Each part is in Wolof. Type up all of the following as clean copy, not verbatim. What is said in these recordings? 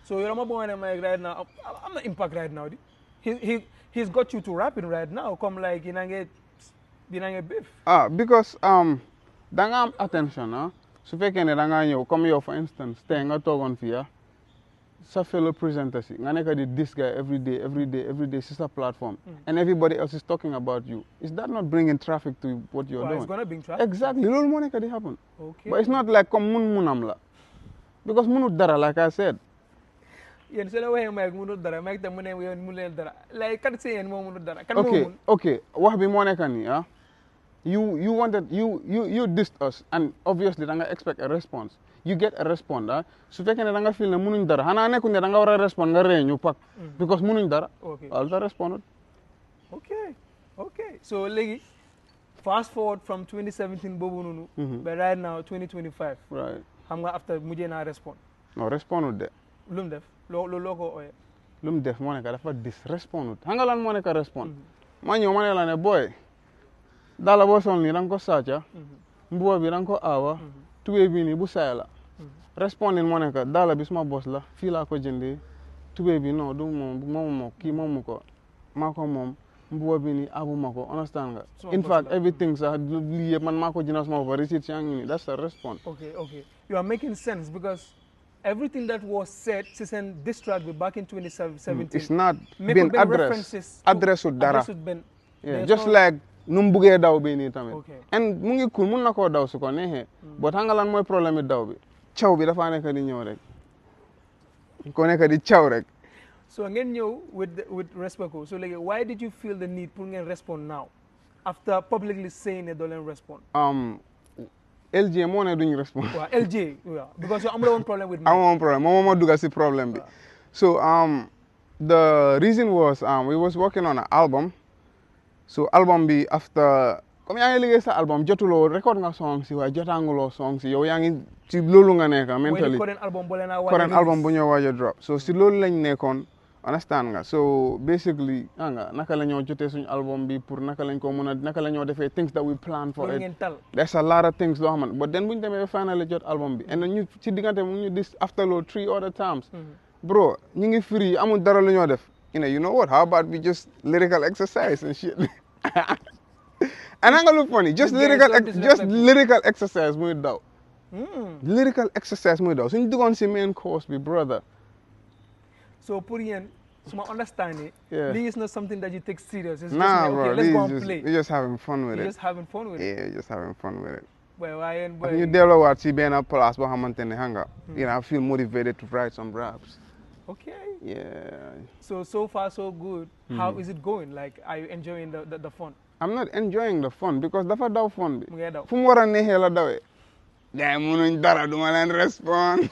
So you're not born Myk right now. I'm not impact right now. He's got you to rapping right now. Come like you get beef. Because da nga am attention su fekkee ne da ngaa ñëw comme yow for instance tey nga toogoon fii sa fellow presenters yi nga nekk di this guy every day si sa platform and everybody else is talking about you is that not bringing traffic to what you're doing? It's gonna bring traffic. Exactly loolu moo nekk di happen. Okay. But it's not like comme munam la because munut dara like I said. Yéen su la waxee Myk munut dara Myk tam mu ne yow mu leen dara like kan si yéen moo munut dara. kan moo mun okay wax bi moo nekk nii you dissed us and obviously da nga expect a response. You get a response su fekkee ne da nga feel ne munuñ dara xanaa nekkul ne da nga war a respond nga ree ñu pak because munuñ dara. Okay. All the responded. Okay so léegi fast forward from 2017 boobu noonu. but right now 2025. right xam nga after mujjee naa respond. non respondul de. lu mu def loo ko ooyee. lu mu def moo nekk dafa respondul xam nga lan moo nekk respond. ma ñëw ma ne la ne boy daala boo sol nii da nga ko sàcca mbuba bi da nga ko aawa tubéy bi nii bu saay la responding moo nekk daala bi suma bos la fii laa ko jëndee tubéy bi non du moom kii moomu ko maa ko moom mbuba bi nii abu ma ko understand nga in fact everything sax lii yëpp man maa ko jëndal suma bopp receipt yaa ngi nii that's the response. Okay you are making sense because everything that was said si seen diss track bi back in 2017 it's not been address dara just like nu mu buggee daw bi nii tamit and mu ngi cool mun na koo daw su ko neexee but xam nga lan mooy problème bi daw bi caw bi dafa nekk di ñëw rek ko nekk di caw rek. So ngeen ñëw with respect so léegi why did you feel the need pour ngeen respond now after publicly saying ne doo leen respond. LJ moo ne duñ respond. waaw LJ waaw because yow amuloo woon problème with me. amoon problème moom moo dugg si problème bi so the reason was we was working on an album. So album bi after comme yaa ngi liggéey sa album jotuloo record nga song si waaye jotaanguloo song si yow yaa ngi si loolu nga nekk mentally current album bu ñëw waaj a drop so si loolu lañ nekkoon understand nga so basically nga naka la ñoo jotee suñu album bi pour naka lañ ko mën a naka la ñoo defee things that we plan for it there's a lot of things loo xamante but then bu ñu demee finally jot album bi and ñu ci diggante mu ñu dis after loolu 3 other times bro ñu ngi free amul dara lu ñoo def you know what? How about we just lyrical exercise and shit? And I'm gonna look funny. Just lyrical exercise muy daw. Lyrical exercise muy daw. So you do on the main course, be brother. So pour yéen, so my understanding, this is not something that you take serious. It's nah, just bro. Okay, let's go and play. You're just having fun with it. You're just having fun with it. Yeah, you're just having fun with it. Boy, you develop what you been up plus, but I'm hang up. I feel motivated to write some raps. Okay. Yeah. So far so good. How is it going? Like, are you enjoying the fun? I'm not enjoying the fun because dafa daw fun bi. Fu mu war a neexee la dawee. Gars yi mënuñ dara duma leen respond.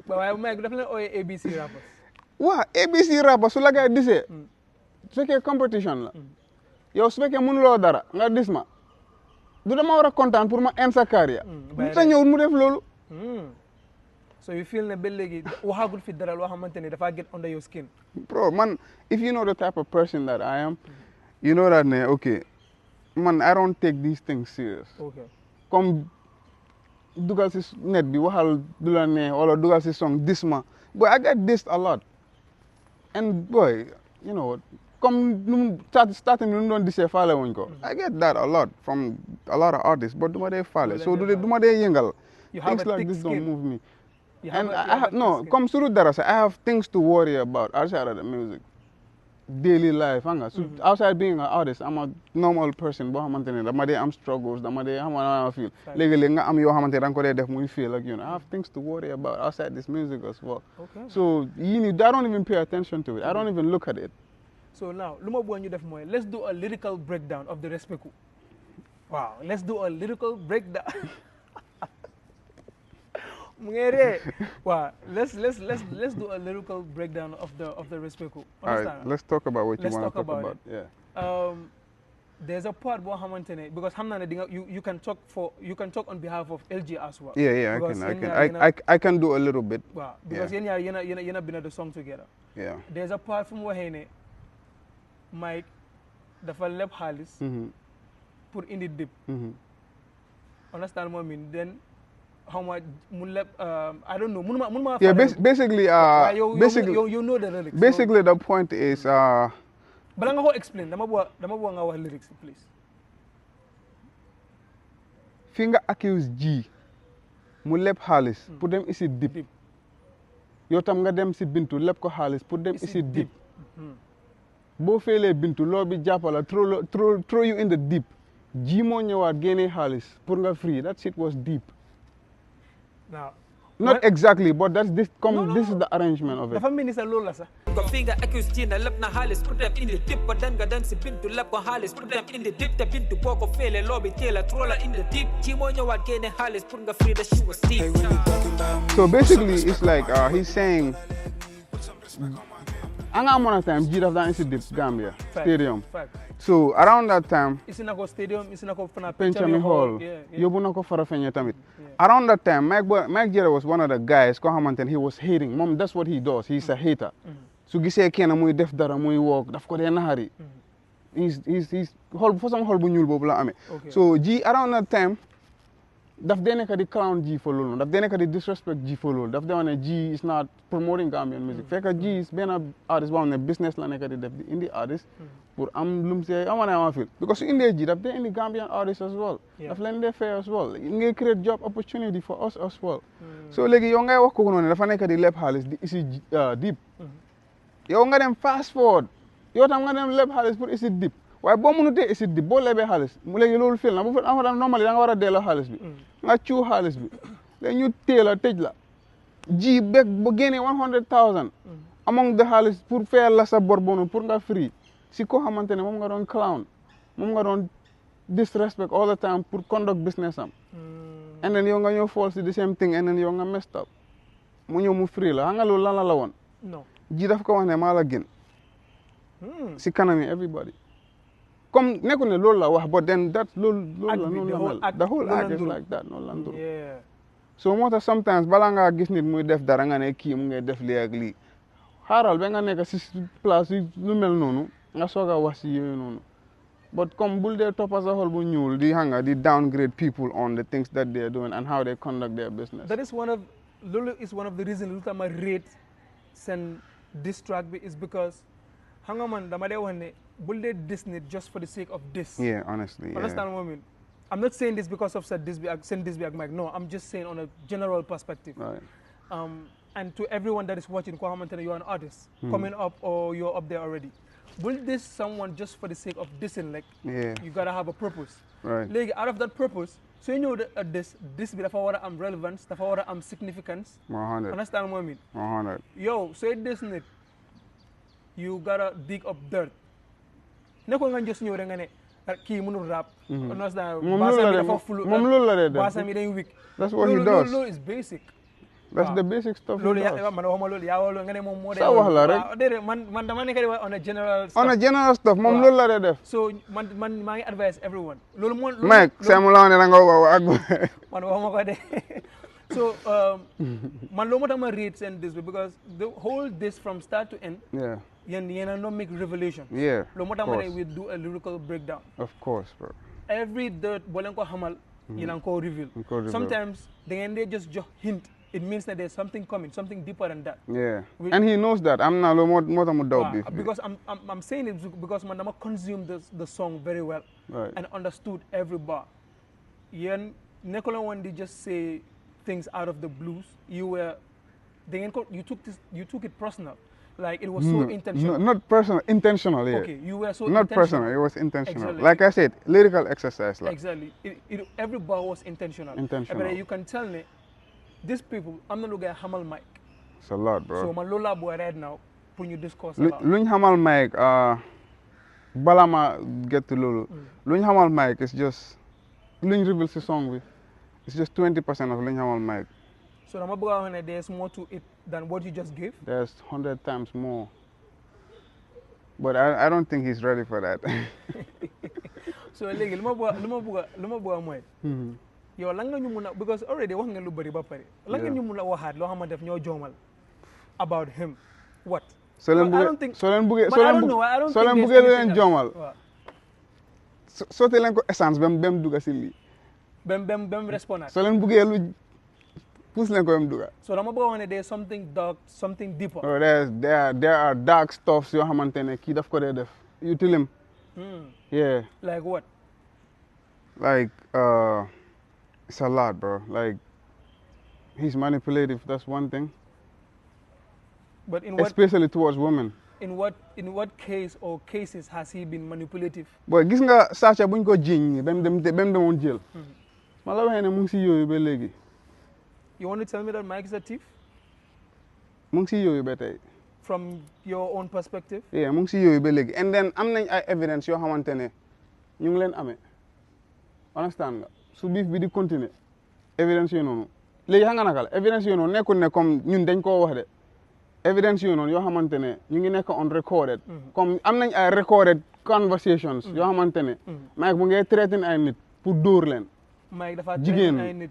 waaye Myk dafa leen ooyee ABC rappers. waaw ABC rappers su la gars yi disee. su fekkee competition la. yow su fekkee mënuloo dara nga dis ma. du dama war a kontaan pour ma end sa carrière. du ta ñëw mu def loolu. So you feel ne ba léegi waxagul fi dara loo xamante ne dafa get under your skin. Bro man if you know the type of person that I am you know that ne okay man I don't take these things serious. Okay. Comme dugal si net bi waxal du la ne wala dugal si song dis ma boy I get dissed a lot and boy you know comme nu starting nu doon disee faale wuñ ko I get that a lot from a lot of artists but duma dee faale so duma dee yëngal things like this don't move me. And I have no come through that I have things to worry about outside of the music daily life so outside being an artist I'm a normal person boo xamante ne dama dee am struggles dama dee xam nga feel léegi-léegi nga am yoo xamante da nga ko dee def muy feel like I have things to worry about outside this music as well. So I don't even pay attention to it I don't even look at it. So now lu ma bëggoon ñu def mooy let's do a lyrical breakdown of the Respectful. Wow, let's do a lyrical breakdown. Wow, let's do a lyrical breakdown of the Respectful. All right, let's talk about what you want to talk about. Yeah. There's a part because you can talk on behalf of LG as well. Yeah, I can do a little bit. Wow, because you're been at the song together. Yeah. There's a part from where Myk dafa leb xaalis pour indi dip. Understand what I mean? Then how much I don't know. Yeah, basically, you know the lyrics. Basically, the point is. But I'm going to explain. I'm going to lyrics, please. Finger accuse G. Mu leb xaalis pour dem isi dip. Yow tam nga dem si Bintu leb ko xaalis pour dem isi dip. Boo feelee Bintu loo bi jàppala throw you in the deep. G moo ñëwaat génne xaalis pour nga free. That shit was deep. Now, not exactly, but this is the arrangement of it. Dafa mel ni sa loolu la sax. Ko finger accuse Gina leb na xaalis pour dem in the dip ba dan nga dem si Bintu leb ko xaalis pour dem in the dip te Bintu boo ko feelee loo bi teel a throw la in the deep. G moo ñëwaat génne xaalis pour nga free the shit was deep. So basically, it's like he's saying. Anga mona time G daf daan isi dip Gambia stadium. So around that time, isi na ko stadium, isi na ko fana Penchami Hall. Yóbbu na ko Farafenni tamit. Around that time, Myk Jayda was one of the guys ko xamantene he was hating. Mom, that's what he does. He's a hater. Su gisee kenn muy def dara muy walk daf ko dee naxari. He's façon xol bu ñuul boobu la amee. So G around that time daf dee nekk di clown G for loolu. Daf dee nekk di disrespect G for loolu. Daf dee wax ne G is not promoting Gambian music. Fekk G is benn artist boo xam ne business la nekk di def di indi artist pour am lum see ama feel because su indee G daf dee indi Gambian artists as well. Daf leen dee fay as well. Ngay create job opportunity for us as well. So léegi yow ngay wax kooku noonu dafa nekk di leb xaalis di isi dip. Yow nga dem fast forward yow tam nga dem leb xaalis pour isi dip waaye boo mënutee isi dip boo lebee xaalis mu léegi loolu fil na bu fa normally da nga war a delloo xaalis bi nga cuu xaalis bi léegi ñu teel a tëj la G beg ba génnee 100,000 among the xaalis pour fayal la sa bor boonu pour nga free si ko xamante ne moom nga doon clown moom nga doon disrespect all the time pour conduct business am and then yow nga ñëw fall si the same thing and then yow nga messed up mu ñëw mu free la xam nga loolu lan la woon G daf ko wax ne maa la gën si kanami everybody comme nekku ne loolu la wax but then that loolu la noonu la mel the whole act is like that noonu la nduru so moo tax sometimes balaa ngaa gis nit muy def dara nga ne kii mu ngay def lii ak lii xaaral ba nga nekk si place yi lu mel noonu nga soog a wax si yooyu noonu but comme bul dee toppa sa xol bu ñuul di hanga di downgrade people on the things that they are doing and how they conduct their business. That is one of the reasons lu tax ma rate seen diss track bi is because xam nga man dama dee wax ne bul dee diss nit just for the sake of diss. Yeah, honestly. Understand what I mean? I'm not saying this because of seen diss bi ak Myk. No, I'm just saying on a general perspective. Right. And to everyone that is watching, ko xamante ne you're an artist coming up or you're up there already. Will diss someone just for the sake of dissing? Like, you gotta have a purpose. Right. Like, out of that purpose, so you know that this bit of what I'm relevance, the what I'm significance. 100. Understand what I mean? 100. Yo, so it doesn't it. You gotta dig up dirt. Neko nga just ñëw rek nga ne kii mënul rap. Understand? Baasa mi dañ weak. That's what he does. Loolu is basic. That's the basic stuff. Loolu man waxuma loolu yaa nga ne moom moo sa wax la rek. Déedéet man dama nekk di wax on a general stuff. On a general stuff moom loolu la def. So man maa ngi advise everyone. Loolu moo Myk sama la ne nga wax ak man waxuma ko de. So man loolu moo tax ma read seen this because the whole this from start to end. Yeah. yéen no make revelation. Yeah. Loolu moo tax ma ne we do a lyrical breakdown. Of course, bro. Every dirt boo leen ko xamal yéen a ngi ko reveal. Sometimes da ngeen dee just jox hint. It means that there's something coming, something deeper than that. Yeah, and he knows that. I'm not more than doubt this. Because I'm saying it because man, I consumed the song very well and understood every bar. Yen Nicola Wendy just say things out of the blues. You took it personal, like it was so intentional. Not personal, intentional. Yeah. Okay, you were so not personal. It was intentional. Exactly. Like I said, lyrical exercise. Like. Exactly. Every bar was intentional. But you can tell me. These people, I'm not looking at Hamal Myk. It's a lot, bro. So, my Lola boy right now, when you discuss about Luñ Hamal Myk, Balama get to Lulu. Luñ Hamal Myk is just, Luñ reveals the song, it's just 20% of Luñ Hamal Myk. So, I'm about there's more to it than what you just gave? There's 100 times more. But I don't think he's ready for that. So, yow lan nga ñu mun a because already wax nga lu bëri ba pare lan nga ñu mun a waxaat loo xamante def ñoo joomal about him what soo leen buggee leen joomal sotti leen ko essence bem dugga si lii bem respondant soo leen buggee lu push leen ko yom duga. So dama bëgg a wax ne there's something dark, something deeper. Oh, there are dark stuffs yoo xamante ne kii daf ko dee def. You tell him. Yeah. Like what? Like it's a lot, bro. Like he's manipulative. That's one thing. But in what? Especially towards women. In what case or cases has he been manipulative? Boy, gis nga Sacha buñ ko jiñ bem demoon jël. Ma la waxee ne mu ngi si yooyu ba léegi. You want to tell me that Myk is a thief? Mu ngi si yooyu ba tey. From your own perspective? Yeah, mu ngi si yooyu ba léegi. And then am nañ ay evidence yoo xamante ne ñu ngi leen amee. Understand nga su biif bi di continuer evidence yooyu noonu léegi xam nga naka la evidence yooyu noonu nekkul ne comme ñun dañ koo wax de evidence yooyu noonu yoo xamante ne ñu ngi nekk on recorded comme am nañ ay recorded conversations yoo xamante ne Myk mu ngi traité ay nit pour dóor leen Myk dafa jigéen traité ay nit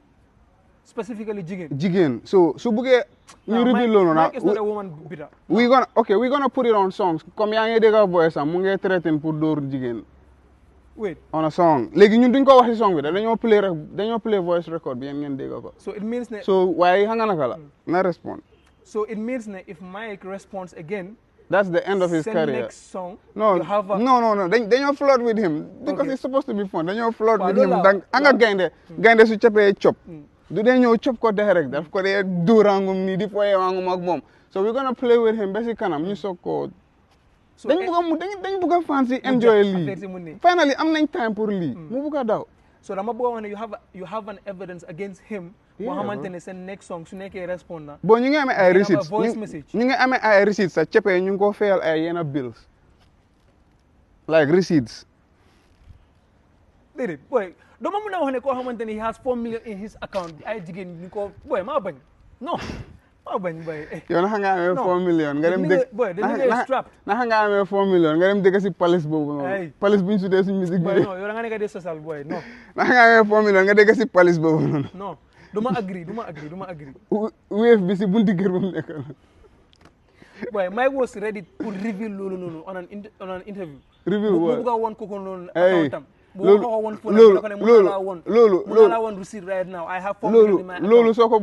specifically jigéen so su buggee ñu reveal loolu na Myk is not a woman beater. we gonna put it on songs comme yaa ngi dégg voice am mu ngi traité pour dóor jigéen Wait. On a song. Léegi ñun duñ ko wax ci song bi dañoo play voice record bi ngeen dégg ko. So it means ne. So waaye xam nga naka la. Na respond. So it means ne if Myk responds again. That's the end of his career. Next song. No, you have a... no. Dañoo flirt with him because it's supposed to be fun. Dañoo flirt with him. Anga gaynde su capee chop. Du dee ñëw chop ko direct daf ko dee dóorangum nii di foyee wangum ak moom. So we're gonna play with him ba si kanam ñu soog ko. So dañ bëgg a fancy enjoy lii finally am nañ time pour lii mu bëgg a daw so dama bëgg a wax ne you have an evidence against him boo xamante ne seen next song su nekkee respond na bon ñu ngi amee ay receipts voice message ñu ngi amee ay receipts sax cepee ñu ngi ko fayal ay yenn bills like receipts déedéet boy dama mën a wax ne koo xamante ne he has 4 million in his account ay jigéen ñu ko boy maa bañ non maa bañ boy yow naka nga amee 4 million nga dem dëkk boy naka nga amee 4 million nga dem dëkk si palace boobu noonu palace bu ñu sudee suñu musique bi non yow da nga nekk di social boy non naka nga amee 4 million nga dëkk si palace boobu noonu non duma agree wéef bi si bunti kër bu mu nekk boy Myk was ready pour reveal loolu noonu on an interview reveal bu bëgg a woon kooku noonu accountam loolu soo ko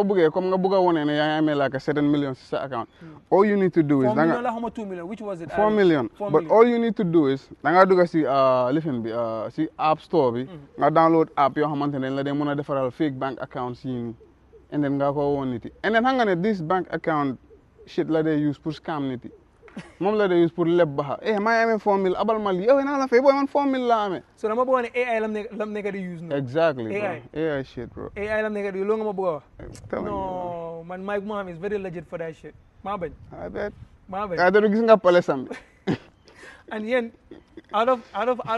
buggee comme nga bëgg a wone ne yaa ngi amee like 7 million si sa account all you need to do is 4 million la xama 2 million which was it 4 million but all you need to do is da nga dugg si lifin bi si app store bi nga download app yoo xamante ne la dee mën a defaral fake bank accounts yi nii and then nga ko woon nit yi and then xam nga ne this bank account shit la dee use pour scam nit yi moom la dee use pour leb baxa maa ngi amee 4 mille abal ma lii yow naa la fay booy man 4 mille la amee so dama bëgg ne AI lam nekk di use exactly AI shit bro AI lam nekk di loolu nga ma bëgg a wax no man Myk Mohammed is very legit for that shit maa bañ I bet gis nga pale sam bi and yéen out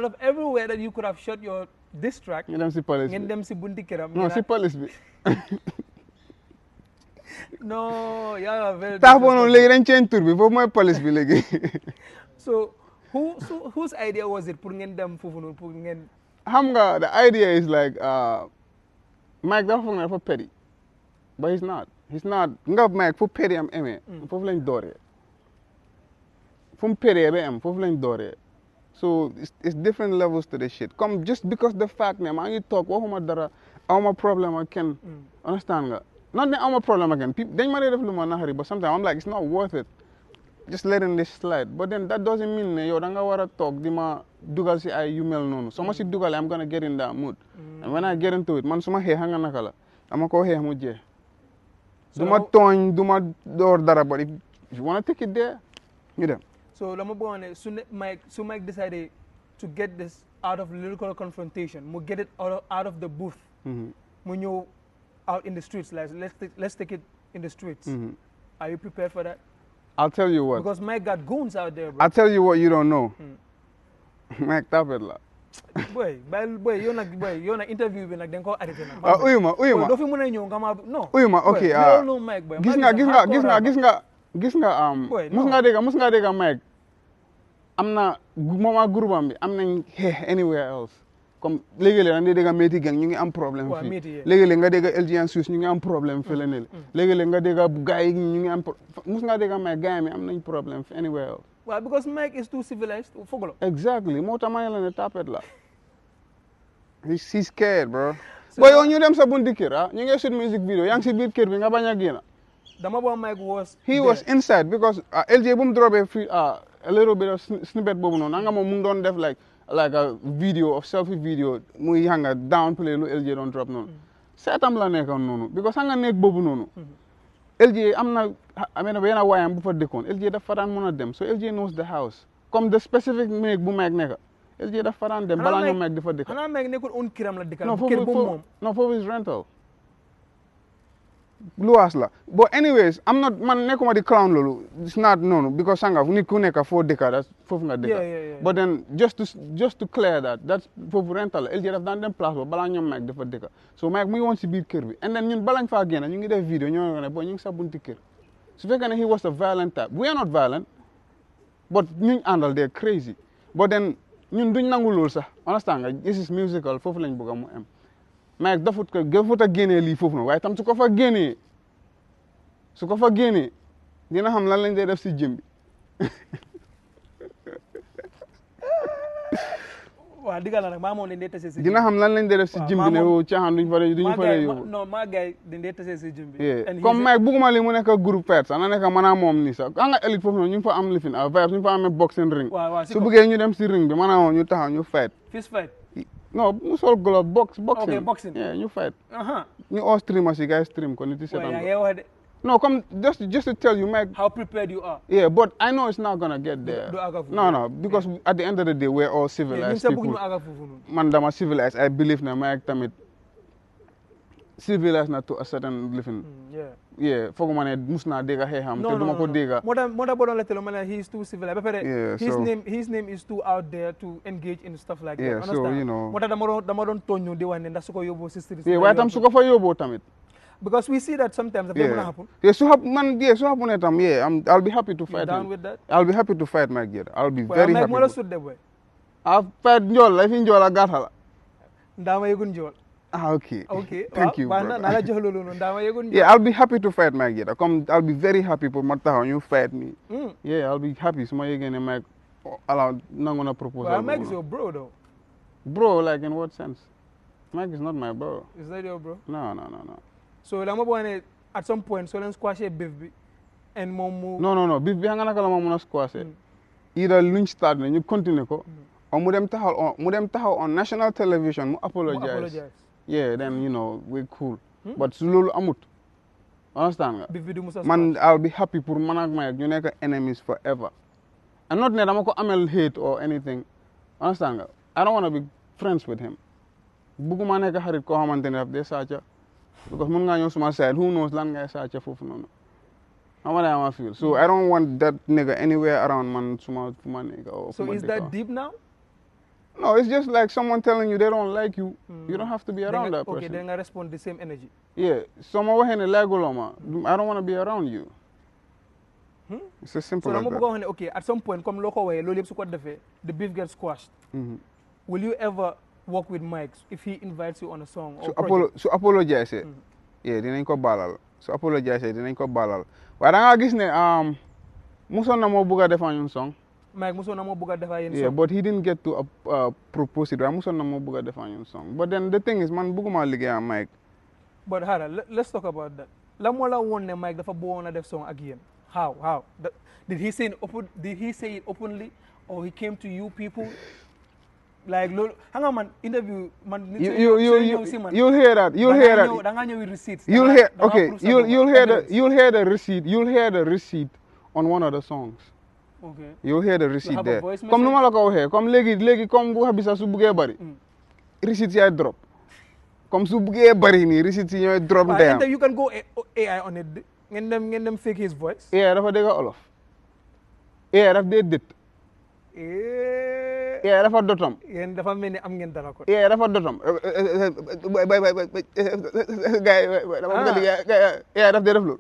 of everywhere that you could have shot your diss track ngeen dem si bunti këram non si police bi no yaa very tax boo noonu léegi dañ change tur bi foofu mooy police bi léegi so whose idea was it pour ngeen dem foofu noonu pour ngeen xam nga the idea is like Myk dafa foog ne dafa petty but he's not nga Myk fu petty am amee foofu lañ dooree fu mu petty ba am foofu lañ dooree so it's different levels to the shit comme just because the fact ne maa ngi toog waxuma dara awma problème ak kenn understand nga not that I'm a problem again. Then my def luma nahari, but sometimes I'm like, it's not worth it. Just letting this slide. But then that doesn't mean yo danga wara talk di ma dugal si ay email nono. So much dugal I'm gonna get in that mood. And when I get into it, man suma he hanga nakala. I'm ko he mu je. Duma togn, duma door dara, but if you wanna take it there, you dem. So lama bo ne so Myk decided to get this out of lyrical confrontation. Mu get it out of the booth. Mu ñew out in the streets, like let's take it in the streets. Are you prepared for that? I'll tell you what. Because Myk got goons out there, bro. I'll tell you what you don't know. Myk tapet la. Boy, you're not interview bi nak den ko arrêté nak. Uyuma. Do fi mëna ñew nga ma no. Uyuma, okay. You don't know Myk, boy. Gis nga mus nga dégg Myk. Amna moma groupe am bi am nañ anywhere else. Comme léegi-léeg da ngay dégg Métis gang ñu ngi am problème fii léegi-léeg nga dégg LGN Suisse ñu ngi am problème fii la ne léegi-léeg nga dégg gars yi ñu ngi am mus nga dégg Myk gars yi am nañ problème fi anywhere else. Well, because Myk is too civilized. Exactly moo tax ma ne la ne tapet la. He's scared bro. boy yow ñu dem sa bunti kër ah ñu ngi shoot music video yaa ngi si biir kër bi nga bañ a génn. dama boo Myk was. He was inside because LJ bu mu dropee free a little bit of snippet boobu noonu nga moom mu ngi doon def like a video of selfie video muy hanga downplay lu LJ doon drop noonu. seetam la nekkoon noonu because hanga nekk boobu noonu. LJ am na benn waayam bu fa dëkkoon LJ dafa daan mën a dem so LJ knows the house comme the specific néeg bu Myk nekk LJ dafa daan dem balaa ñoo Myk di fa dëkk. xanaa Myk nekkul un kiram la dëkkal. non kër boobu moom non foofu is rental. luwaas la but anyways am not man nekkuma di clown loolu it's not noonu because sanga nit ku nekk foo dëkka foofu nga dëkka but then just to clear that foofu rental la LJ daf daan dem place ba balaa ñoom Myk dafa dëkka so Myk mu ngi woon si biir kër bi and then ñun balañ faa génn ñu ngi def vidéo ñoo ne bo ñu ngi sa bunti kër su fekkee ne he was a violent type we are not violent but ñuñ àndal they're crazy but then ñun duñ nangu loolu sax understand nga this is musical foofu lañ bëgg mu am Myk dafut a génnee lii foofu noonu waaye tam su ko fa génnee dina xam lan lañ dee def si jëm bi. waaw digga la nag maa moom dañ dee tase si. dina xam lan lañ dee def si jëm bi ne woo caaxaan duñ fa dee yóbbu. non maa gars dañ dee tase si jëm bi. comme Myk bugguma li mu nekk groupe pet sax na nekk maanaam moom nii sax nga élite foofu noonu ñu ngi fa am lifin vibes ñu ngi fa amee boxing ring. su bëggee ñu dem si ring bi maanaam moom ñu taxaw ñu fight. fist fight. non mu sol glove boxing. ok boxing. ñu fight. ñu all streamers yi gars stream ko nit yi seetaan ko. No, come just to tell you, Myk. How prepared you are. Yeah, but I know it's not gonna get there. No, because at the end of the day, we're all civilized people. Man, I'm civilized. I believe na Myk tamit civilized na to a certain living. Yeah. Fogo mane musna dega heham. No. Moda bodon letelo mane he's too civilized. His name is too out there to engage in stuff like that. Yeah, so you know. Moda damodon tonyo de wane nda suko yobo sisters. Yeah, why tam suko fa yobo tamit. Because we see that sometimes that gonna happen. Yeah, so happen etam. Yeah, I'll be happy to fight. Down with that? I'll be happy to fight Myk Jayda. I'll be very happy. I'll fight Njol. Life in Njol agathala. Ndama yegun Njol. Okay. Thank you, bro. Yeah, yeah, I'll be happy to fight Myk Jayda. I'll be very happy for Mataha you fight me. Yeah, I'll be happy. So my again Myk allow not gonna propose. Well, Myk is your bro though. Bro, like in what sense? Myk is not my bro. Is that your bro? No. So at some point, so let's squash a beef and more. No. Beef hanga na kala mo squash. Either lunch start na you continue ko, or mu dem taxaw on national television mu apologize. Yeah, then you know we're cool. But su lolu amut. Understand nga? Man, I'll be happy pour man ak Myk ñu nekk enemies forever. And not ne dama ko amel hate or anything. Understand nga? I don't want to be friends with him. Buguma nekk xarit ko xamantene daf de saacha. Because mun nga ñëw suma side, who knows lan ngay saacha foofu noonu. How much I feel. So I don't want that nigga anywhere around man suma nigga. Or so is that deep now? No, it's just like someone telling you they don't like you. You don't have to be around that person. Okay, then I respond the same energy. Yeah. Someone wahene lagoloma. I don't want to be around you. It's as simple as that. Okay, at some point, come local way, the beef gets squashed. Will you ever work with Myk if he invites you on a song or so apologize. Yeah, dinañ ko balal. So apologize, dinañ ko balal. Waaye da nga gis ne musoon na mo bëgg defal ñun song. Myk musoon na mo bëgg defal yeen song. Yeah, but he didn't get to propose it. Waaye musoon na mo bëgg defal ñun song. But then the thing is man bëgguma liggéey ak Myk. But Hara, let's talk about that. La mo la won ne Myk dafa bëggoon na def song ak yeen. How? Did he say it openly or he came to you people? Like, hang on, man. Interview, man. You'll hear that. You'll hear that. You'll hear. Okay. You'll hear the receipt. You'll hear the receipt on one of the songs. Okay. You'll hear the receipt there. Come no mala ko here. Come legi come bu habisa su buge bari. Receipt ya drop. Come su buge bari ni receipt ya drop there. You can go AI on it. Ngeen dem fake his voice. Yeah, dafa dega olof. Yeah, dafa de dit. Yeah, dafa dotom. Yeen dafa melni am ngeen dara ko. Yeah, dafa dotom. Guy, dafa def lool.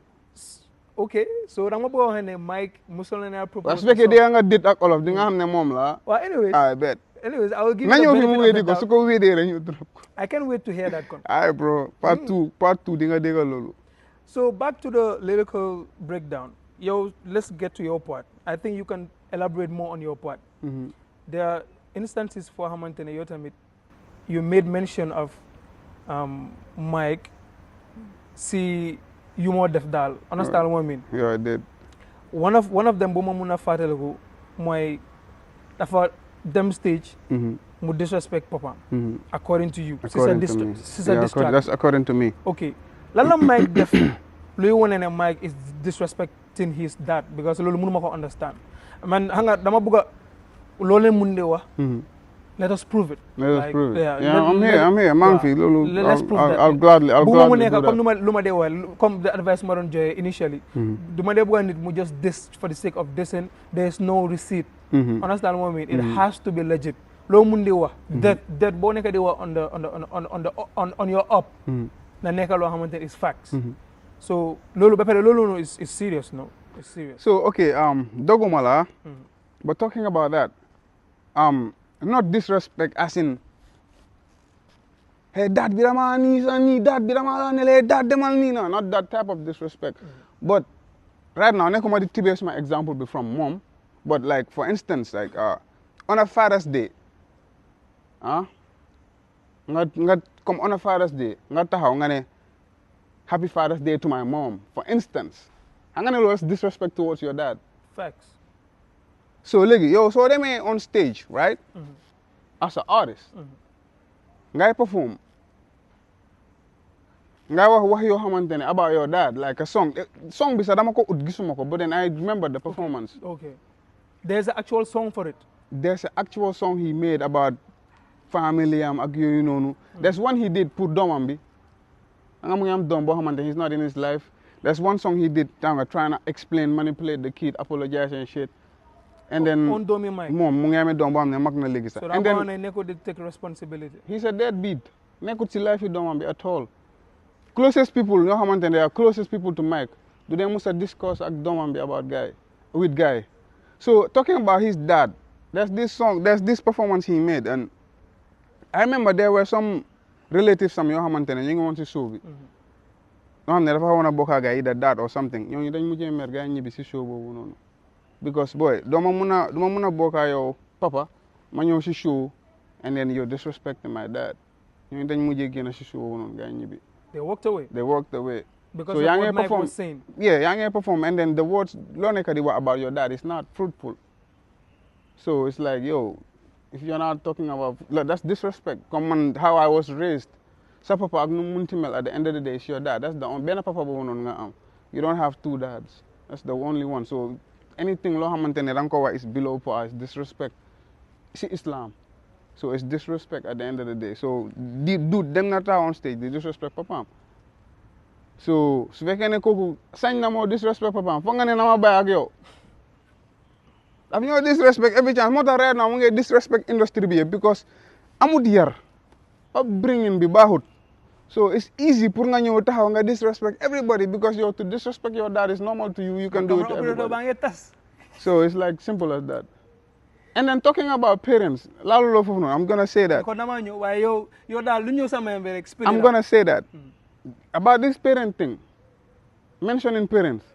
Okay, so dama bëgg wax ne Myk musul na propose. Parce que de nga dit ak olof di nga xam ne moom la. Well, anyways. I bet. Anyways, I will give you the benefit of the doubt. Su ko wédé rek ñu drop ko. I can't wait to hear that con. Aye, bro. Part 2 di nga déggal loolu. So back to the lyrical breakdown. Let's get to your part. I think you can elaborate more on your part. There are instances for Hamantene Yotamit. You made mention of Myk si yu moo def daal understand what I mean. Yeah, I did. One of them bu ma mun a fàttaliku mooy dafa dem stage. mu disrespect papa. According to you. According to me. That's according to me. Okay. Lan la Myk def luy wone ne Myk is disrespecting his dad because loolu mënuma ko understand. Man xam nga dama bëgg a loolu mun de wax. Let us prove it. Let us prove it. Yeah, I'm here. Man fi loolu. Let's prove that. I'll gladly do that. Comme lu ma dee wax comme the advice ma doon joxe initially. du ma dee bëgg nit mu just diss for the sake of dissing. There is no receipt. Understand what I mean? It has to be legit. Loo mun di wax. that boo nekk di wax on your up. na nekk loo xamante ne is facts. So loolu ba pare loolu is serious, no? It's serious. So okay, doguma la. But talking about that, not disrespect as in, hey, dad birama ni dad birama nele dad demal ni na, not that type of disrespect. But right now, nekuma di tibes my example be from mom. But like for instance, like on a Father's Day, nga come on a Father's Day, nga taxaw nga ne Happy Father's Day to my mom, for instance. I'm gonna lose disrespect towards your dad. Facts. So yo, so they may on stage, right? As an artist. Ngay perform. Ngay wax yo xamantene about your dad, like a song. Song bisa dama ko ut gisuma ko, but then I remember the performance. Okay. There's an actual song for it. There's an actual song he made about family ak you know. There's one he did put domam bi. He's not in his life. There's one song he did trying to explain, manipulate the kid, apologize and shit. And then on domi Myk. So and then Neko did take responsibility. He's a deadbeat. Neko si life at all. Closest people, they are closest people to Myk. Do they must discuss about guy. So talking about his dad, there's this performance he made, and I remember there were some relatives some yoo xamante ne ñu ngi woon si show bi. ñoo xam ne dafa xawoon a bokk ak either dad or something ñooñu dañ mujjee mer gars yi ñibbi si show boobu noonu. Because boy duma mun a bokk ak yow papa ma ñëw si show and then you disrespecting my dad ñooñu dañ mujjee génn si show boobu noonu gars yi ñibbi. They walked away. So Because of what Myk was saying. Yeah, yaa ngi perform and then the words loo nekk di wax about your dad is not fruitful. So it's like yo, if you're not talking about, that's disrespect. Come on, how I was raised. Sa papa ak nu munti mel at the end of the day, it's your dad. That's the only benn papa bo non nga am. You don't have two dads. That's the only one. So anything lo xamantene dang ko wax is below par, is disrespect. It's Islam. So it's disrespect at the end of the day. So dude, them not on stage, they disrespect papa. So su fekkee ne kooku sañ na moo disrespect papa, foog nga ne na ma bàyyi ak yow. Daf ñoo disrespect every chance. Moo tax right now mu ngi disrespect industry bi because amut yar. Upbringing bi baaxut. So it's easy pour nga ñëw taxaw nga disrespect everybody because to disrespect your dad is normal to you. You can do it to everybody. So it's like simple as that. And then talking about parents, I'm gonna say that. I'm gonna say that. About this parent thing, mentioning parents,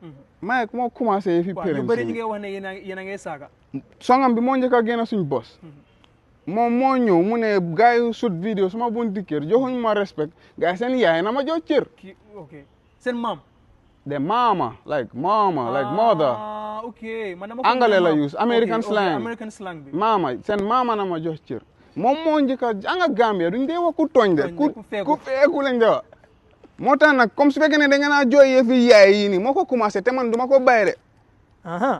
Myk moo commencé fi parents yi. Songam bi moo njëkk a génn suñ boss. Moom moo ñëw mu ne gars yi shoot vidéo suma bunti kër joxuñ ma respect gars seen yaay na ma jox cër. Okay. Seen mom. The mama, like mother. Okay. Angale la use, American slang. American slang bi. Mama, seen mama na ma jox cër. Moom moo njëkk a anga Gambia duñ dee wax ku tooñ de ku feeku lañ de wax. Moo tax nag comme su fekkee ne da nga naa jooy yëfi yaay yi nii moo ko commencé te man duma ko bàyyi de.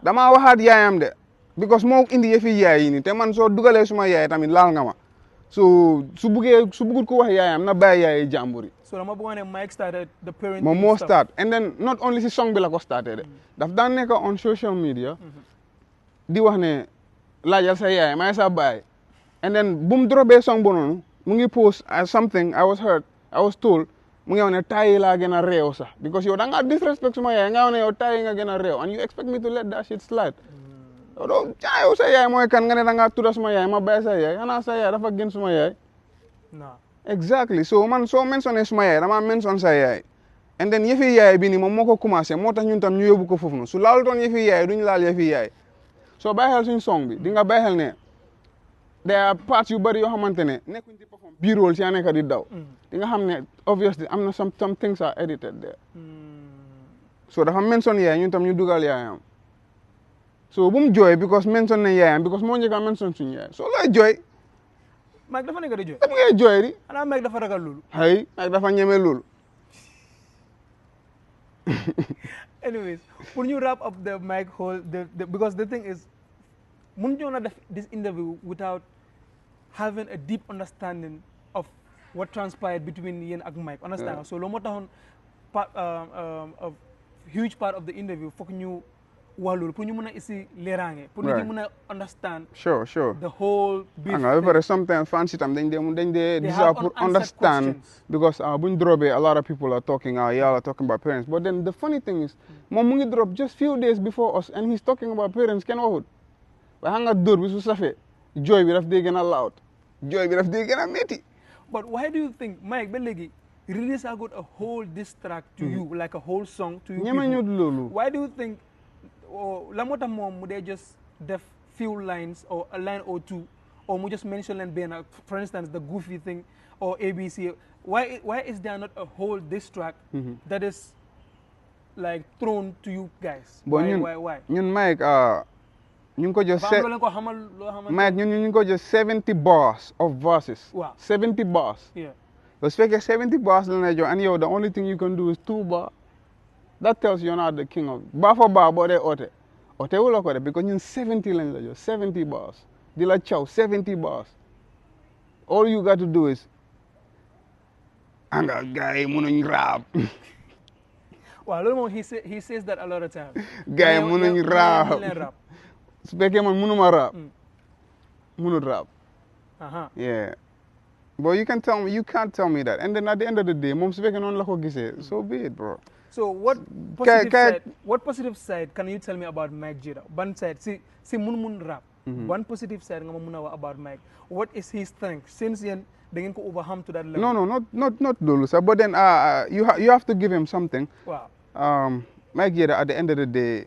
Damaa waxaat yaayam de. Because moo indi yëfi yaay yi nii te man soo dugalee suma yaay tamit laal nga ma. So su bugut ko wax yaayam na bàyyi yaay jàmbur yi. So dama bëggoon ne Myk started the parenting moom moo start and then not only si song bi la ko starté de. Daf daan nekk on social media. Di wax ne laajal sa yaay may sa baay. And then bu mu drobee song bu noonu mu ngi post something I was told mu ngi wax ne tayi laa gën a réew sax because yow da nga disrespect suma yaay nga wax ne yow tayi nga gën a réew and you expect me to let that shit slide. Yow sa yaay mooy kan nga ne da nga tudda suma yaay ma bàyyi sa yaay xanaa sa yaay dafa gën suma yaay. Exactly so man soo mentionné suma yaay dama mention sa yaay and then yëfi yaay bi nii moom moo ko commencé moo tax ñun tam ñu yóbbu ko foofu noonu su laalutoon yëfi yaay duñu laal yëfi yaay soo bàyyi xel suñu song bi di nga bàyyi xel ne there are parts yu bari yoo xamante ne nekkuñ ci perform B-roll si yaa nekk di daw di nga xam ne obviously am na some things are edited there so dafa mention yaay ñun tam ñu dugal yaayam so bu mu jooy because mention ne yaayam because moo njëkk a mention suñu yaay so looy jooy Myk dafa nekk di jooy dafa ngay jooy di xanaa Myk dafa ragal loolu hay Myk dafa ñeme loolu anyways pour ñu wrap up the Myk whole because the thing is mun ñoo na def this interview without having a deep understanding of what transpired between yéen ak Myk understand so loolu moo taxoon a huge part of the interview foog ñu wax loolu pour ñu mën a isi leeraange pour nit ñi mën a understand sure the whole beef ba pare sometimes fans itam dañ dee desire pour understand because buñ dropee a lot of people are talking y'all are talking about parents but then the funny thing is moom mu ngi drop just few days before us and he's talking about parents kenn waxut waaye xam nga dóor bi su safee jooy bi daf dee gën a loud jooy bi daf dee gën a métti but why do you think Myk ba léegi release a got a whole diss track to you like a whole song to you ñeme ñu loolu why do you think la moo tax moom mu dee just def few lines or a line or two or mu just mention leen benn for instance the goofy thing or ABC why is there not a whole diss track that is like thrown to you guys why ñun Myk ñu ngi ko just Myk ñun ñu ngi ko just 70 bars of verses wow 70 bars yeah su fekkee 70 bars la lay jox and yow the only thing you can do is 2 bar that tells you you're not the king of bar for bar boo dee oote wuloo ko de because ñun 70 lañ la jox 70 bars di la caw 70 bars all you got to do is anga gars yi mënuñ rap waaw loolu moom he says that a lot of times gars yi mënuñ rap su fekkee man mënuma rap mënut rap yeah but you can't tell me that and then at the end of the day moom su fekkee noonu la ko gisee so be it bro so what positive side can you tell me about Myk Jayda ban side si mun rap one positive side nga ma mun a wax about Myk what is his strength since yéen da ngeen ko overcome to that level no not loolu sax but then you have to give him something wow Myk Jayda at the end of the day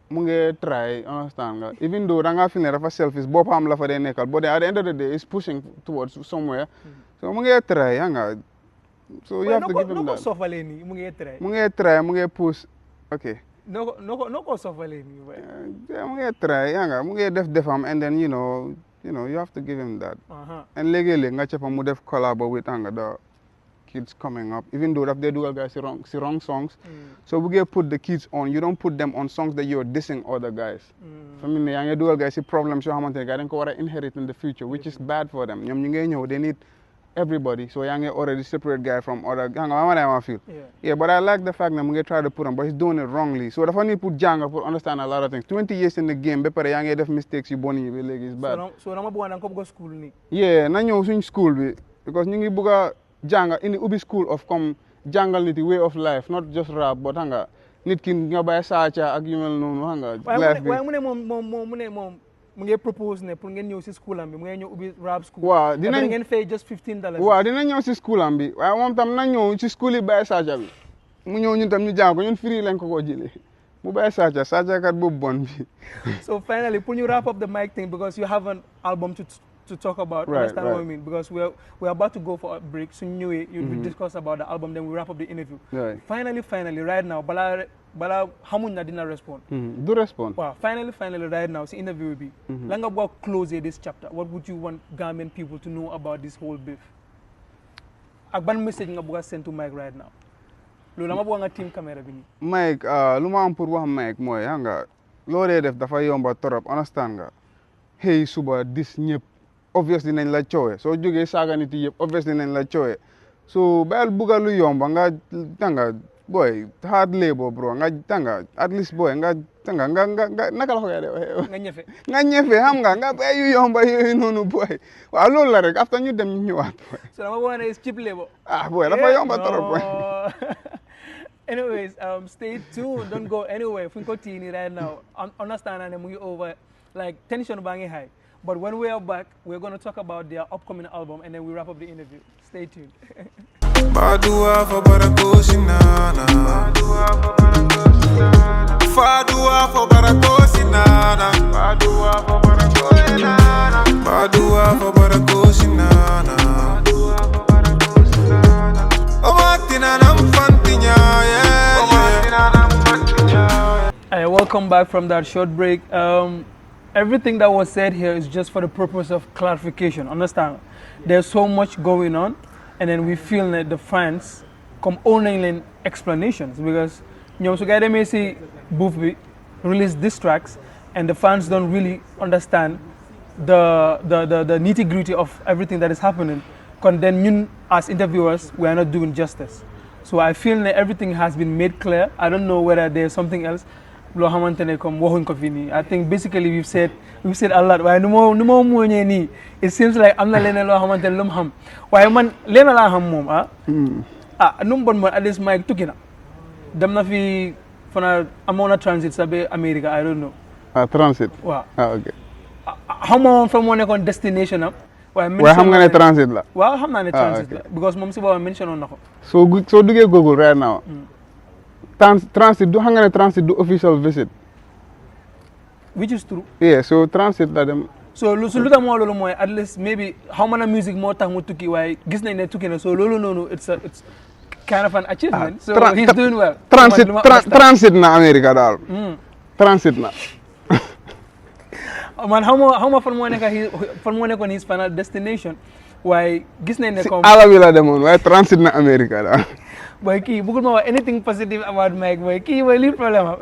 mu ngi try understand nga even though da nga feel ne dafa selfish boppam la fa dee nekkal but then at the end of the day is pushing towards somewhere so mu ngi try nga so you have to give him that mu ngi try mu ngi push okay no ko sofalee nii mu ngi try nga mu ngi def defam and then you know you have to give him that and léegi-léeg nga cappa mu def collab with the kids coming up even though daf dee dugal guys si wrong songs so bu ngeen put the kids on you don't put them on songs that you're dissing other guys fa mu ne yaa ngi dugal guys si problems yoo xamante ne gars dañ ko war a inherit in the future which is bad for them ñoom ñu ngi ñëw they need everybody so yaa ngi already separate guy from other xam nga ma feel yeah but I like the fact that mu ngi try to put him but he's doing it wrongly so dafa need pour jàng pour understand a lot of things 20 years in the game ba pare yaa ngi def mistakes yu bon yi ba léegi is bad so dama bëgg da nga ko bëgg school nii yeah na ñëw suñ school bi because ñu ngi bëgg a jàng indi ubbi school of comme jàngal nit way of life not just rap but xam nga nit ki nga bàyyi saaca ak yu mel noonu xam nga life bi waaye mu ne moom mu ngi propose ne pour ngeen ñëw si school am bi mu ngi ñëw ubbi rap school waaw dinañ ngeen fay just $15 waaw dina ñëw si school am bi waaye moom tam na ñëw si school yi bàyyi saaca bi mu ñëw ñun tam ñu jàng ko ñun free lañ ko jëlee mu bàyyi saaca kat boobu bon bi so finally pour ñu wrap up the Myk thing because you have an album to talk about understand what I mean because we're about to go for a break so ñëwee we discuss about the album then we wrap up the interview finally right now balaa xamuñ na dina respond du respond waaw finally right now si interview bi la nga bëgg a close this chapter what would you want Gambian people to know about this whole beef ak ban message nga bëgg a send to Myk right now loolu dama bëgg nga team caméra bi nii Myk lu ma am pour wax Myk mooy xam nga loo dee def dafa yomba torop understand nga xëy suba dis ñëpp obviously nañ la coowee soo jógee saaga nit yëpp obviously nañ la coowee so bayal bugga lu yomba nga tanga boy hard labor bro nga tanga at least boy nga tanga nga naka la ko de nga ñefe xam nga bay yu yomba yooyu noonu boy waaw loolu la rek after ñu dem ñu ñëwaat boy so dama bëgg ne is cheap labor boy dafa yomba torop boy anyways stay tuned don't go anywhere fu ñu ko tiini right now understand ne mu ngi over like tension baa ngi high but when we are back we're going to talk about their upcoming album and then we wrap up the interview stay tuned Badua for Barakosinana. Fadua for Barakosinana. Fadua for Barakosinana. Welcome back from that short break. Everything that was said here is just for the purpose of clarification. Understand? There's so much going on, and then we feel that the fans come only explanations because so guys may see Boofy release diss tracks, and the fans don't really understand the nitty gritty of everything that is happening. Because then, as interviewers, we are not doing justice. So I feel that everything has been made clear. I don't know whether there's something else. I think basically we've said a lot. It seems like I'm not learning a why man learn la ham mom num bon mo at least Myk tukina dem na fi fana amona transit sabe America, I don't know. Transit. Wow. Okay. How mom from one on destination up? Why xam nga ne transit la? Well, xam na ne transit la because mom si ba mention on nako. So duggé Google right now. Transit do xam nga ne transit do official visit. Which is true. Yeah, so transit la dem. So luta mo lolu moy at least maybe how many music mo tax mo tukki way gis nañ ne tukki na so lolu nonu it's kind of an achievement. So he's doing well. Transit na America dal. Transit na. Man, how much fan mo nekk his final destination? Why gis nañ ne comme ala bi la demoon waaye transit na America dal. Boy kii bëggul ma wax anything positive about Myk boy kii boy li problème am.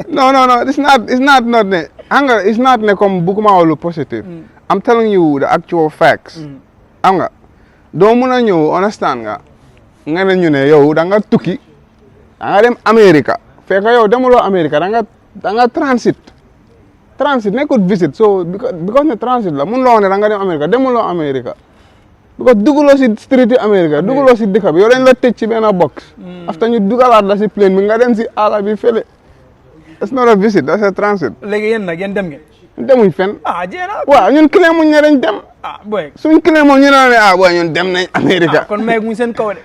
No, it's not ne anga it's not ne comme bëgguma wax lu positive. I'm telling you the actual facts. Am nga doo mën a ñëw understand nga ne ñu ne yow da nga tukki da nga dem America fekk yow demuloo America da nga transit nekkul visit so because ne transit la mun loo ne da nga dem America demuloo America because duguloo si street America duguloo si dëkk bi yow dañ la tëj ci benn box after ñu dugalaat la si plane bi nga dem si àll bi fële it's not a visit that's a transit. Léegi yéen nag yéen dem ngeen. demuñ fenn. jéena. waaw ñun claim muñ ne dañ dem. boy suñ claim moom ñu ne boy ñun dem nañ America. kon Myk mu seen kaw de.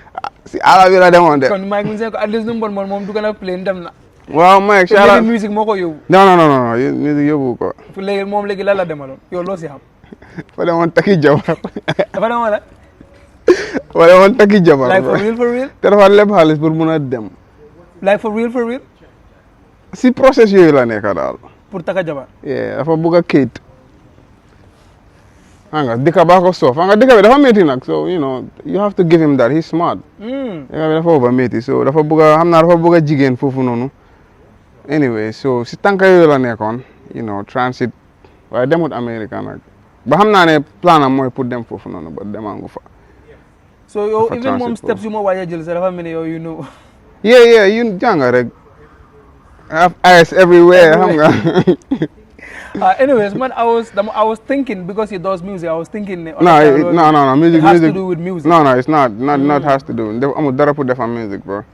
si àll bi la demoon de. kon Myk mu seen kaw at least nu mu bon moom dugg na plane dem na. waaw Myk léegi musique moo ko yóbbu. non musique yóbbu ko. léegi moom léegi lan la demaloon yow loo si xam. fa demoon takki jabar. dafa demoon la. fa demoon takki jabar. like for real. te dafa leb xaalis pour mun a dem. like for real. si process yooyu la nekk daal. pour taka jabar. dafa bugg a kayit. Anga dëkk baa ko soof anga dëkk bi dafa métti nag so you have to give him that he's smart. dëkk bi dafa over métti so dafa bugg a xam naa dafa bugg a jigéen foofu noonu. anyway so si tànka yooyu la nekkoon transit waaye demut America nag ba xam naa ne plan am mooy pour dem foofu noonu ba demangu fa. so yow even moom steps yu ma waaj a jël sax dafa mel ni yow yeah yu jànga rek. I have eyes everywhere xam nga. Anyways, man, I was thinking because he does music. I was thinking. No. Music has to do with music. No, it's not. Not has to do. I'm dara put for music, bro.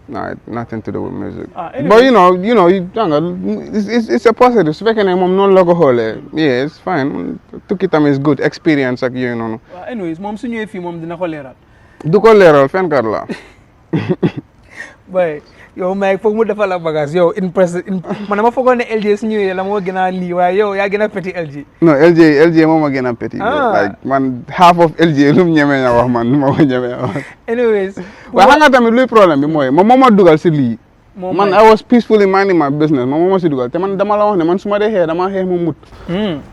No, nothing to do with music. Anyways. But it's a positive. Speaking of mom non logo hole. Yeah, it's fine. Tukitam is good experience like Anyways, mom suñu fi mom dina ko leral. Du ko leral fen kar la. Boy, yow Myk foog mu defal la bagage yow man dama foogoon ne LG su ñëwee la moo gën a lii waaye yow yaa gën a petit LG. non LG moom a gën a petit. like man half of LG lu mu ñemee na wax man lu ma ko ñemee wax. anyways. waaye xam nga tamit luy problème bi mooy moom moo ma dugal si lii. man I was peacefully minding my business moom moo ma si dugal te man dama la wax ne man su ma dee xeex dama xeex mu mut.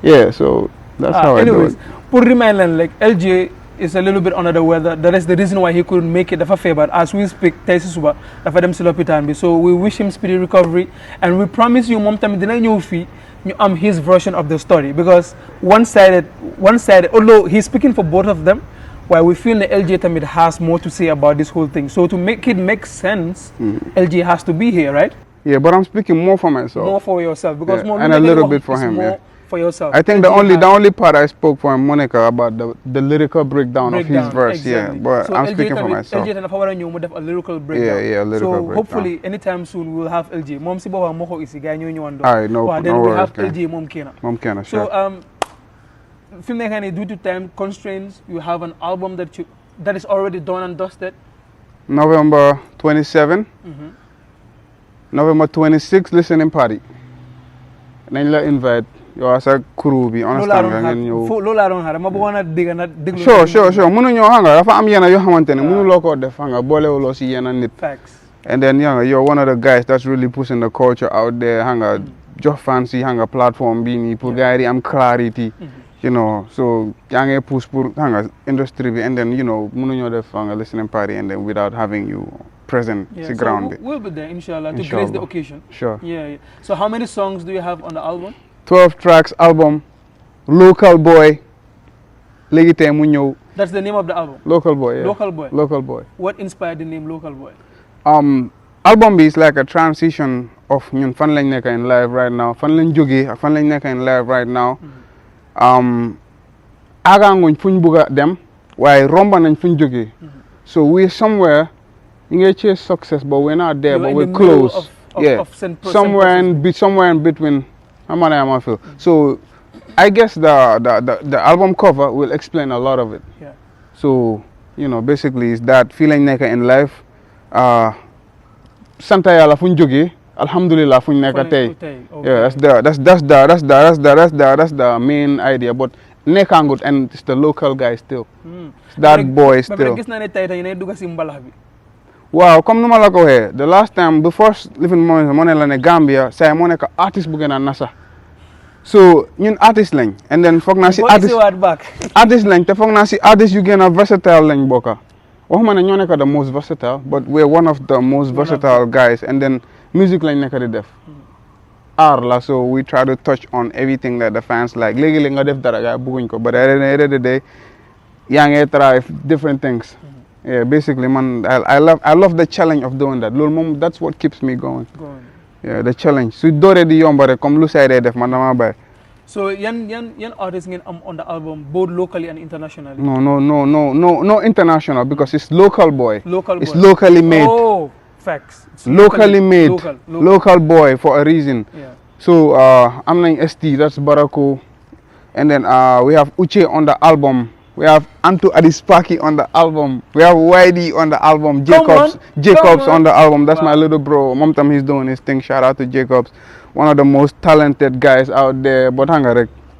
yeah so that's how I do it. Anyways pour remind leen like LG is a little bit under the weather. That is the reason why he couldn't make it. Dafa feebar. As we speak, tey si suba dafa dem si lopitaan bi. So we wish him speedy recovery and we promise you moom tamit dina ñëw fii ñu am his version of the story because one-sided. Although he's speaking for both of them, while we feel that LJ tamit has more to say about this whole thing. So to make it make sense, LJ has to be here, right? Yeah, but I'm speaking more for myself. More for yourself because more and a little bit for him. Yeah. For yourself. I think the only part I spoke for Monica about the lyrical breakdown of his verse, exactly. Yeah. But so I'm LJ speaking for myself. LJ dafa war a ñëw mu def a lyrical breakdown. Yeah, lyrical breakdown. So hopefully anytime soon we'll have LJ. Moom si boppam moo ko isi gars ñoo ñëwandoo. Alright, no worries. Then we have LJ moom kenn. Moom kenn, sure. So fi mu nekk nii due to time constraints, you have an album that is already done and dusted. November 27. November 26 listening party. Nañ la invite. yow sa crew bi understand nga ngeen ñëw loolu laa doon xaar ma bëggoon a déglu sure mënu ñoo xam nga dafa am yenn yoo xamante ne mënu loo koo def xam nga boolewuloo si yenn nit And then you're one of the guys that's really pushing the culture out there. Hanga just fancy hanga platform bini pour guy am clarity. You know, so yang push pour hanga industry bi, and then mënuñu def hanga listening party and then without having you present Yeah, the so ground. we'll be there, inshallah, to grace the occasion. Sure. Yeah. So how many songs do you have on the album? 12 tracks album. Local boy. Léegi tey mu ñëw. That's the name of the album. Local boy. Yeah. Local boy. Local boy. What inspired the name Local Boy? Album bi is like a transition of ñun fan lañ nekk in life right now, fan lañ jógee ak fan lañ nekk in life right now. Agaanguñ fuñ bugg a dem waaye romba nañ fuñ jógee. So we're somewhere. You get chase success, but we're not there. But we're close. Somewhere in between. How many am I feel? So, I guess the album cover will explain a lot of it. Yeah. So, basically, it's that feeling neka in life. Santa yalla fuñ jógee, alhamdulillah fuñ nekk tey. Yeah, that's the main idea. But nekkangut, and it's the local guy still. It's that boy still. Wow, comme nu ma la ko waxee the last time before living moment moo ne la ne Gambia say moo nekk artiste bu gën a nasa so ñun artiste lañ and then foog naa si artiste lañ te foog naa si artiste yu gën a versatile lañ bokka waxuma ne ñoo nekk the most versatile but we're one of the most versatile guys and then music lañ nekk di def art la so we try to touch on everything that the fans like léegi-léegi nga def dara gaay bëgguñ ko but at the end of the day yaa ngi try different things. Yeah, basically, man, I love the challenge of doing that. That's what keeps me going. Yeah, the challenge. So do di yombare comme lu say def man dama bay. So yan artists ngeen am on the album both locally and internationally? No international because it's local boy. Local boy. It's locally made. Oh, facts. It's locally made. Local boy for a reason. Yeah. So I'm named ST, that's Barako. And then we have Uche on the album. We have Antu Adispaki on the album. We have Whitey on the album. Jacobs on the album. That's my little bro. Momtam, he's doing his thing. Shout out to Jacobs. One of the most talented guys out there. But hang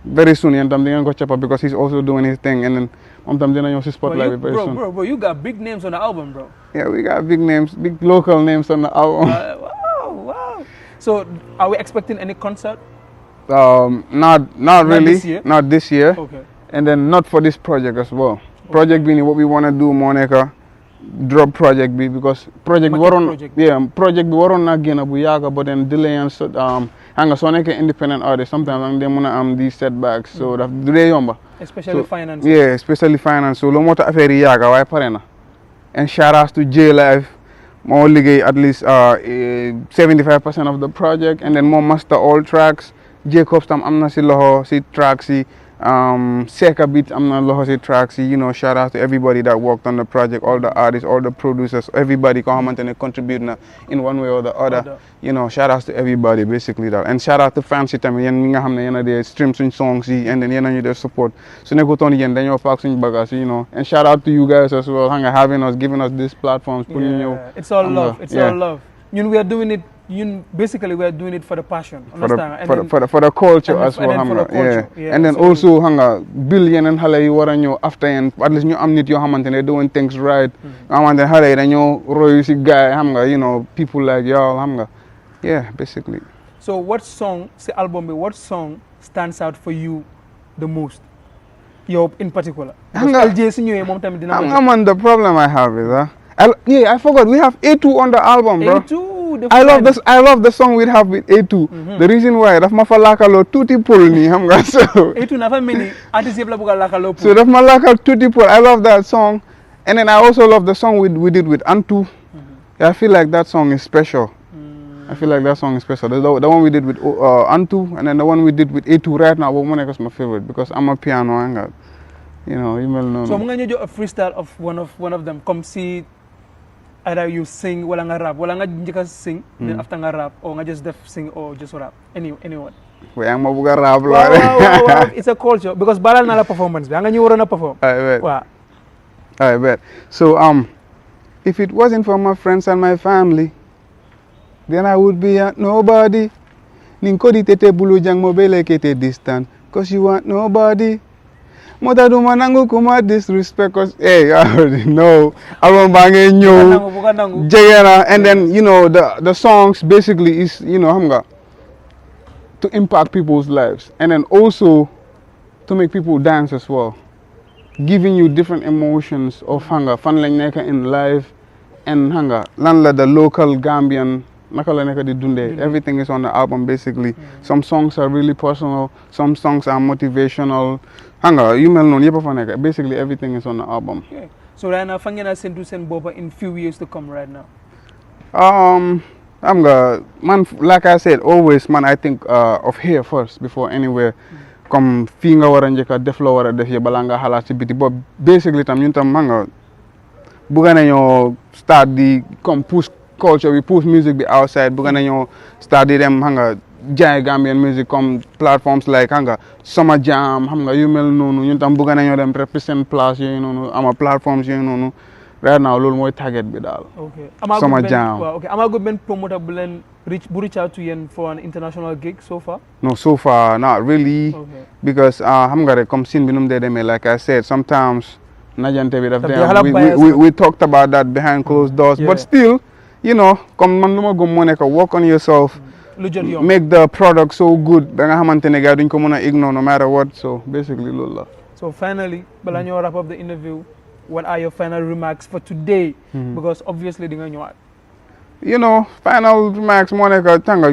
very soon, Yantam, they're going to go because he's also doing his thing. And then Momtam, they're going to spotlight very soon. Bro, you got big names on the album, bro. Yeah, we got big names, big local names on the album. Wow. So, are we expecting any concert? Not really. This year? Not this year. Okay. And then not for this project as well. Okay. Project being what we want to do, Monica, drop project B because project be waron na gena bu yaga but then delay and so hanga so neke independent artist sometimes they wanna these setbacks so that do they yomba. Especially finance. Yeah, especially finance. So lo mota affaire yaga way parena. And shout outs to J Live. More ligay at least 75% of the project and then more master all tracks. Jacobs tam amna si loho si tracks si Seka beat amna loho si tracks si shout out to everybody that worked on the project, all the artists, all the producers, everybody comment and contribute in one way or the other. Shout outs to everybody basically that. And shout out to fans tam yen mi nga xamne yena de stream suñ songs yi and then yena ñu def support. So nekoton yen dañoo pack suñ bagage and shout out to you guys as well having us giving us these platforms pour ñu ñew. It's all love. It's all love. We are doing it. Basically, we are doing it for the passion. For the culture as well. And then also, billion and hale you were after and at least you am nit yo xamantene doing things right. Xamantene hale dañu roy ci guy people like y'all Yeah, basically. So what song, say album, what song stands out for you the most? In particular. The problem I have is I forgot we have A2 on the album, bro. A2. I love the song we have with A2. The reason why that's my falakalo tutti pull ni so A2 nafa many artists yebla buga lakalo. So that's my lakal tutti pull. I love that song. And then I also love the song we did with Antu. Yeah, I feel like that song is special. I feel like that song is special. The one we did with Antu and then the one we did with A2 right now, is my favorite because I'm a piano and you will know. So I'm going to do a freestyle of one of them. Come see either you sing wala nga rap wala nga njëkka sing then after nga rap or nga just sing or just rap anyone. Yang mau buka rap wow, it's a culture because balal na la performance bi nga ñu waro na perform. I bet. So if it wasn't for my friends and my family then I would be a nobody. Ninkodi tete bulu jang mobile kete distant cause you want nobody. Mota duma nangu kuma disrespect cause hey, I already know. Album bangé Bukan nangu. ñëw Jayda and then you know the songs basically is you know xam nga to impact people's lives and then also to make people dance as well. Giving you different emotions of hunger, fan lañ nekk in life and hunger. Lan la the local Gambian naka la nekk di dundee. Everything is on the album basically. Some songs are really personal, some songs are motivational. Hunger, you mel noonu yëpp a fa nekk. Basically everything is on the album. Okay. So right now, fan ngeen a sentu sen bopa in few years to come right now. Xam nga man like I said always man I think of here first before anywhere. Comme fii nga war a njëkk a def loo war a def yëpp balaa nga xalaat ci biti but basically tam ñun tam xam nga bëgg nañoo start di comme push culture bi push music bi outside bëgg nañoo start di dem xam nga jaay Gambian music comme platforms like xam nga Summer Jam xam nga yu mel noonu ñun tam bëgg nañoo dem represent place yooyu noonu ama platforms yooyu noonu right now loolu mooy target bi daal. Okay. Summer Jam. Wow, okay. Amago ben promoter bu leen reach out to you for an international gig so far? No, so far not really. Okay. Because xam nga rek comme scene bi nu mu dee demee like I said sometimes najante bi daf Daf dee dee am. xala bias. We talked about that behind closed doors Yeah. but still you know comme man lu ma gëm moo nekk work on yourself. Lu jot yomb. Make the product so good ba nga xamante ne gars duñ ko mën a ignore no matter what so basically loolu la. So finally, bala ñoo wrap up the interview, what are your final remarks for today? Because obviously di nga ñëwaat. You know, final remarks moo nekk tanga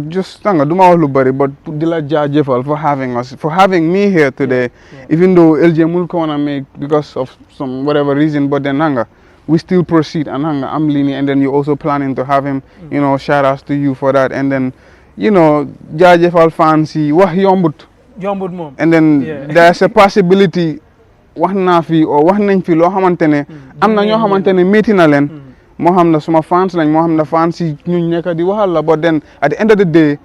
du ma wax lu bari but di la jaajëfal for having us, for having me here today. Yeah. Even though LJ mul ko wanna make because of some whatever reason, but then hanga, we still proceed and hanga, I'm leaning and then you're also planning to have him, you know, shout outs to you for that and then, you know, jaajëfal fans yi wax yombut. Yombut moom. And then Yeah. there's a possibility wax naa fi or wax nañ fi loo xamante ne am na ñoo xamante ne métti na leen. moo xam ne suma fans lañ moo xam ne fans yi ñu nekk di waxal la but then at the end of the day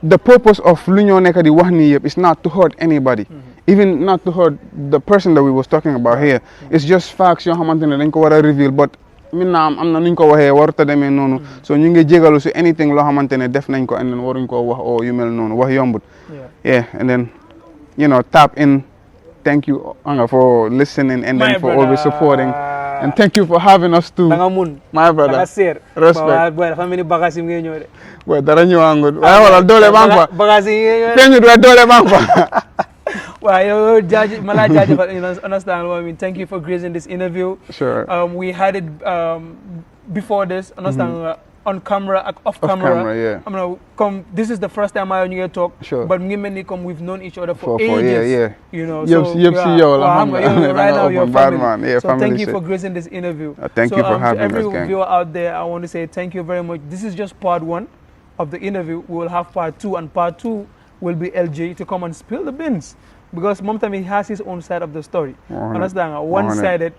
the purpose of lu ñoo nekk di wax nii yëpp is not to hurt anybody even not to hurt the person that we was talking about here it's just facts yoo xamante ne dañ ko war a reveal but maintenant am na nuñ ko waxee warut a demee noonu so ñu ngi jégalu si anything loo xamante ne def nañ ko and then waruñ koo wax o yu mel noonu wax yombut yeah and then you know tap in thank you Anga for listening and then for always supporting and thank you for having us too. Danga mun. My brother. Danga seer. Respect. Boy, dafa mel ni bagage yi ngay ñëw de. Boy, dara ñëwaangut. Waaye wala doole baa ngi fa. Bagage yi ngay ñëw de. Feeñut waaye doole baa ngi fa. Waaw yow ma laa jaajëfal, you understand what I mean. Thank you for gracing this interview. Sure. We had it before this, understand, on camera, off camera. Yeah. I mean, this is the first time I hear talk. Sure. But we've known each other for yeah, ages. yeah. You know, Yep, see you right now you're bad family. man. Yeah, so family thank you shit. for gracing this interview. Thank you for having to every us, gang. viewer out there, I want to say thank you very much. This is just part 1 of the interview. We will have part 2, and part 2 will be LJ to come and spill the beans. Because Momtami he has his own side of the story. Understand? One-sided.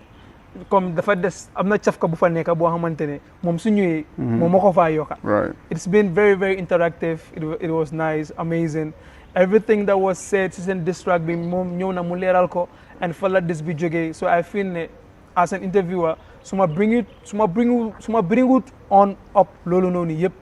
Comme dafa des am na cafka bu fa nekk boo xamante ne moom su ñëwee moom moo ko faa yokka. Right. It's been very, very interactive. It was nice, amazing. Everything that was said, season distract bi moom ñëw na mu leeral ko and fa la dis bi jógee. So I feel ne as an interviewer suma bring it on up loolu noonu yëpp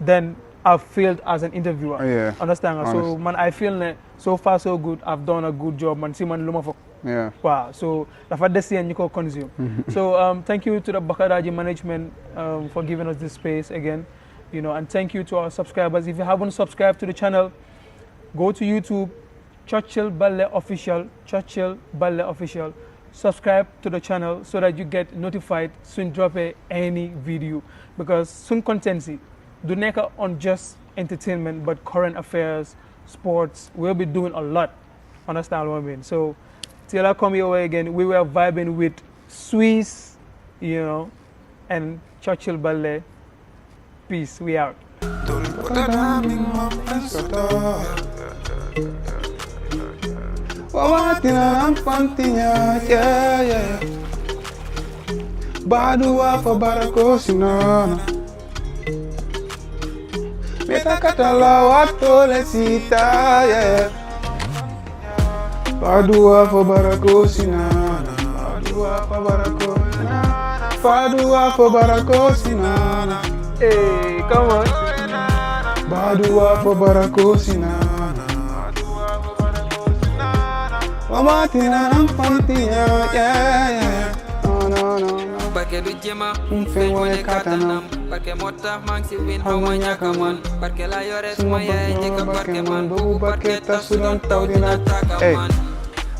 then I've failed as an interviewer. Yeah. Understand? Honest. So man I feel ne so far so good. I've done a good job man si man lu ma fa. Yeah. Wow. So dafa des yéen ñu ko consume. So thank you to the Bakaraji management for giving us this space again. You know, and thank you to our subscribers. If you haven't subscribed to the channel, go to YouTube, Churchill Ballet Official, Churchill Ballet Official. Subscribe to the channel so that you get notified soon drop any video because soon content do nekk on just entertainment but current affairs, sports. We'll be doing a lot. Understand what I mean? So till I come your way again, we were vibing with Swizz, you know, and Churchill Ballet. Peace. We out. Badua for Barakosinana. Meta katala wato lesita, yeah. Badua for Barakosinana. Badua for Barakosinana. Badua for Barakosinana. Hey, come on. Badua for Barakosinana. Omatina nam fantinya, yeah. No. Barke du jema, Fe wone katanam. barke mota mang si win hawa nyaka man, barke la yore suma yaay jeka barke man, bubu barke ta su don taw dina taka man.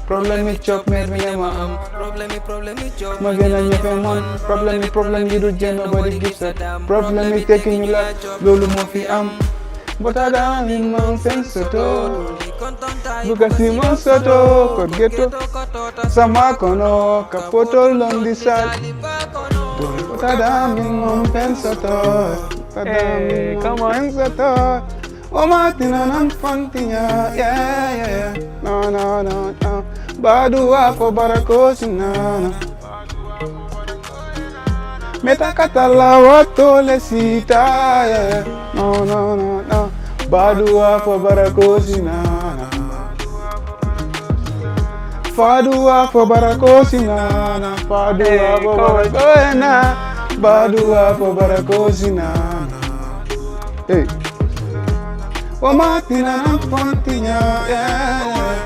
Problem yi chop mer bi ma am. Problem yi job, Ma gëna ñëfé man. Problem yi du jëm nobody gives a damn. Problem yi tekki ñu la lolu mo fi am. Bota da min man sen soto. Buka si man soto ko geto. Sama kono kapoto long di sal. Bota da min man pen soto. Come on. Pen soto. Omatina nam fantinya, yeah. No. Badua for barakosinana. Meta katala wato lesita, yeah. No. Badua for barakosinana. Fadua for barakosinana. Fadua for barakosinana. Badua for barakosinana. Hey. Omatina nam fantinya, yeah.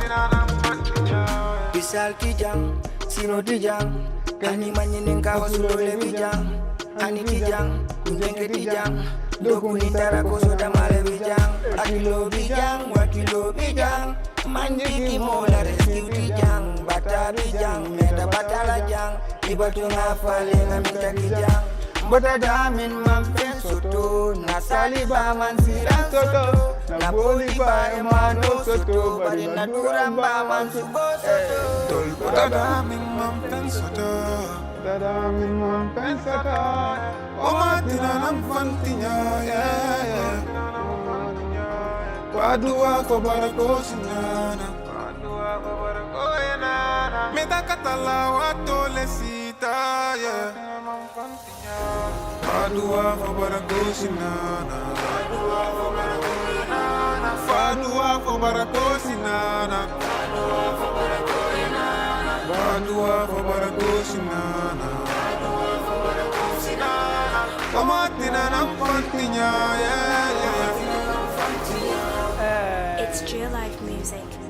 Bisal kijang, sino dijang, kani manyenenga wasulole bijang, ani kijang, kujenge dijang, dokuni tarako soda male bijang, akilo bijang, wakilo bijang, manjiki mola rescue dijang, bata bijang, meta batala jang, ibatu ngafale ngamita kijang. Bota damin man pen soto, na saliba man sirang soto, na boli ba emano soto, bari na duram ba man subo soto. Bota damin man pen soto. Omatina nam fantinya, yeah. Padua for barakosinana. Meta katala wato lesita, yeah. Padua for barakosinana. Padua for barakosinana. Padua for barakosinana. Omatina nam fantinya, yeah. It's True Life Music.